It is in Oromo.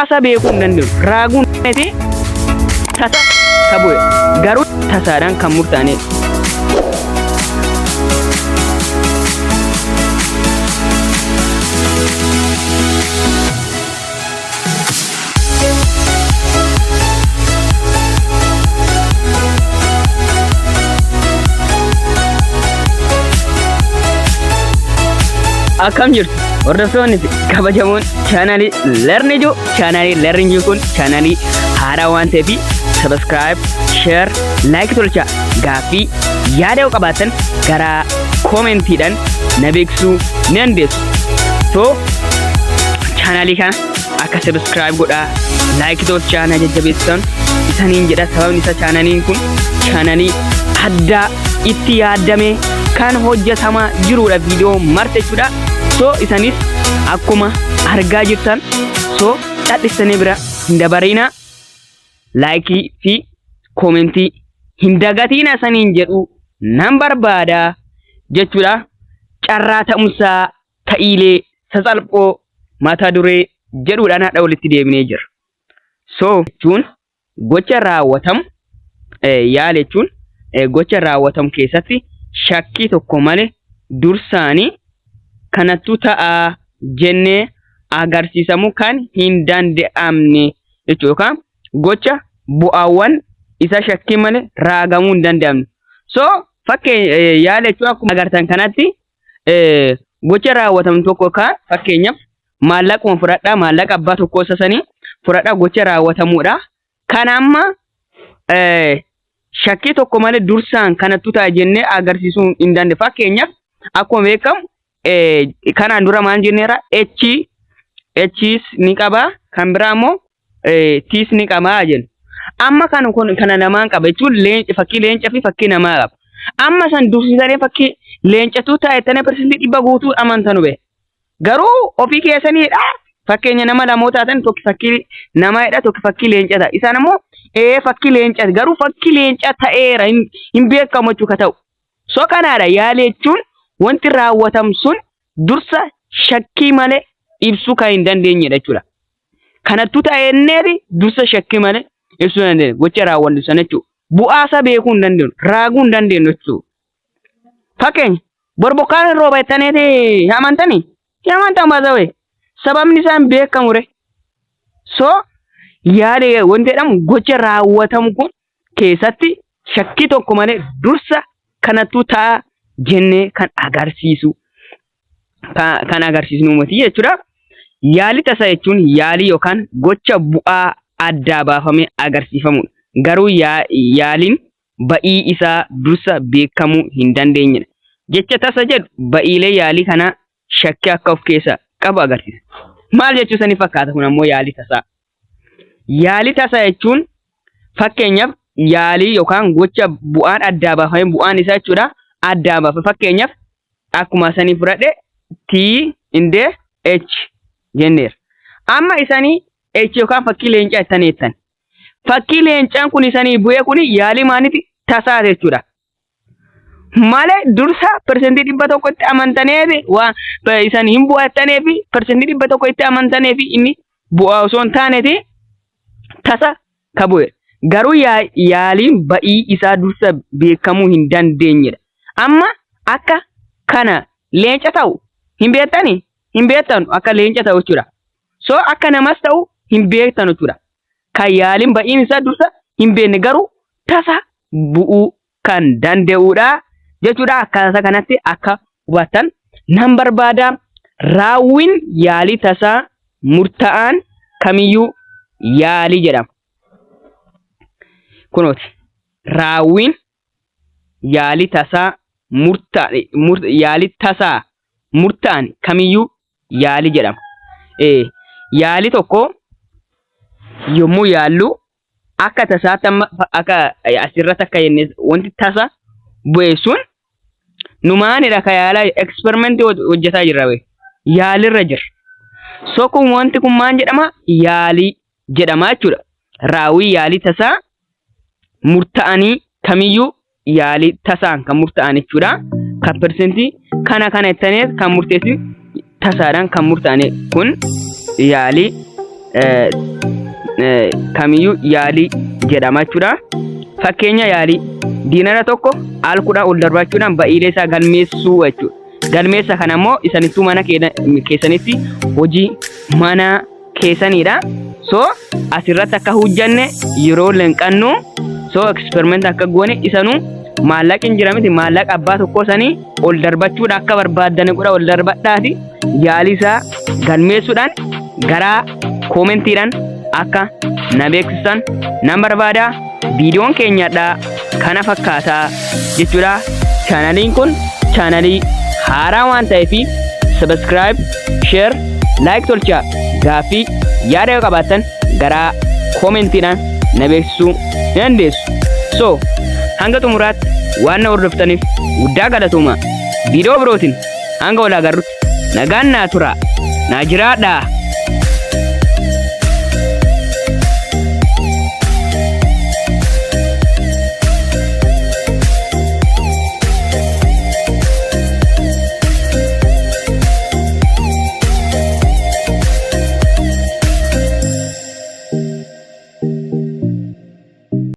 bu'aasa beekuu hin dandeenyu. Raaguun tasa kabu'e garuu tasaadhaan kan murtaa'e. Akkam jirtu hordoftoonni kabajamoon chaanalii Learn-ijoo. Chaanalii Learn-ijoo kun chaanalii haaraa waan ta'eef subscribe, share, like tolchaa. Gaaffii yaada qabaatan gara koomentiidhaan na beeksisuu ni dandeessu. So chaanalii kana akka subscribe godhaa, like tolchaa na jajjabeessan isaniin jedha. Sababni isaa chaanaliin kun chaanalii addaa itti yaadamee kan hojjetamaa jirudha. Viidiyoo marti jechuudha. So isanis akkuma argaa jirtan so cadhisanii bira hin dabarina, like fi commenti hin dagatina saniin jedhu nan barbaada jechuudha. Carraa ta'umsaa ta'iilee sasalphoo mata duree jedhuudhaan hadha walitti deebinee jira. So jechuun gocha raawwatamu yaala jechuun gocha raawwatamu keessatti shakkii tokko malee dursaanii kanattu ta'a jennee agarsiisamu kan hin danda'amne jechuudha. Gocha bu'aawwan isa shakkii malee raagamuu hin danda'amne. So yaala jechuun akkuma agartan kanatti gocha raawwatamu tokko kan fakkeenyaaf maallaquma fudhadhaa, maallaqa abbaa tokko sasanii fudhadhaa gocha raawwatamuudha. Kan amma shakkii tokko malee dursaan kanattu ta'a jennee agarsiisuu hin danda'e. Fakkeenyaaf akkuma beekamu kanaan dura maal jenneera h's ni qaba kan biraa immoo t's ni qaba jenna. Amma kana namaan qaba jechuun fakkii leenca fi fakkii namaa qaba. Amma san dursisanii fakkii leencatu taa'e tana persentii 100 guutuu amantanu be. Garuu ofii keessaniidha. Fakkeenya nama lamoo taatan tokko fakkii namaadha, tokko fakkii leencata. Isaan immoo fakkii leencata garuu fakkii leenca ta'eera hin beekamu jechuudha ta'u. So kanaadha yaala jechuun wanti raawwatamu sun dursa shakkii malee ibsuu kan hin dandeenyedha jechuudha. Kanattu ta'enneefi dursa shakkii malee ibsuu hin dandeenye gocha raawwannu sana jechuudha. Bu'aasa beekuu hin dandeenyu, raaguu hin dandeenyu jechuudha. Fakkeenya borbokkaan rooba jettaniiti amantanii? Amantaa maazawee sababni isaan beekamu re. So yaala wanti jedhamu gocha raawwatamu kun keessatti shakkii tokko malee dursa kanattu ta'a jennee kan agarsiisu uummati jechuudha. Yaali tasaa jechuun yaali yookaan gocha bu'aa addaa baafamee agarsiifamudha. Garuu yaaliin ba'ii isaa dursa beekamuu hin dandeenyedha. Jecha tasa jedhu ba'iilee yaalii kana shakkii akka of keessaa qabu agarsiisa. Maal jechuu sanii fakkaata kun ammoo yaali tasaa. Yaali tasaa jechuun fakkeenyaaf yaalii yookaan gocha bu'aan addaa baafamee bu'aan isaa jechuudha. Addaa baafame fakkeenyaaf akkuma sanii fudhadhe t indee h jenneera. Amma isanii h yookaan fakkii leencaa ittanii jettan. Fakkii leencaan kun isanii bu'ee kun yaalii maaliiti tasaa jechuudha. Malee dursa persentii 100 itti amantaneefi waan isanii hin bu'attaneefi persentii 100 itti amantaneefi inni bu'aa osoo hin taaneeti tasa kabu'e. Garuu yaaliin ba'ii isaa dursa beekamuu hin dandeenyedha. Amma akka kana leenca ta'u hin beektanii? Hin beektanu akka leenca ta'u jechuudha. So akka namas ta'u hin beektanu jechuudha. Kan yaaliin ba'iin isaa dursa hin beekne garuu tasa bu'uu kan danda'udha jechuudha. Akkaataa kanatti akka hubattan nan barbaada. Raawwiin yaalii tasaa murtaa'aan kamiyyuu yaalii jedhama. Kunooti raawwiin yaalii tasaa murtaa'an kamiyyuu yaalii jedhama. Yaalii tokko yommuu yaallu akka tasaatti akka asirratti akka jenne wanti tasa bu'e sun numaanidha ka yaalaa eksperimentii hojjetaa jirra be. Yaalirra jira. So kun wanti kun maal jedhama? Yaalii jedhama jechuudha. Raawwii yaalii tasaa murtaa'anii kamiyyuu yaalii tasaan kan murtaa'an jechuudha. Kan persentii kana jettaniif kan murteessi tasaadhaan kan murtaa'an kun yaalii kamiyyuu yaalii jedhama jechuudha. Fakkeenya yaalii diinara tokko al 10 ol darbachuudhaan ba'iilee isaa galmeessuu jechuudha. Galmeessa kana immoo isanittuu mana keessanitti hojii mana keessanidha. So asirratti akka hojjanne yeroo lenqannu so experiment akka goone isanuu maallaqa hin jira miti maallaqa abbaa tokko sanii ol darbachuudha akka barbaaddan godha ol darbadhaati yaalii isaa galmeessuudhaan gara koomentiidhaan akka na beeksisan nan barbaada. Viidiyoon keenyadha kana fakkaata jechuudha. Chaanaliin kun chaanalii haaraa waan ta'eef subscribe, share, like tolchaa. Gaaffii yaada yoo qabaattan gara koomentiidhaan na beeksisuu dandeessu. So hanga xumuraatti waan na hordoftaniif guddaa galatooma. Viidiyoo birootiin hanga wal agarrutti nagaan naa tura. Naa jiraadhaa.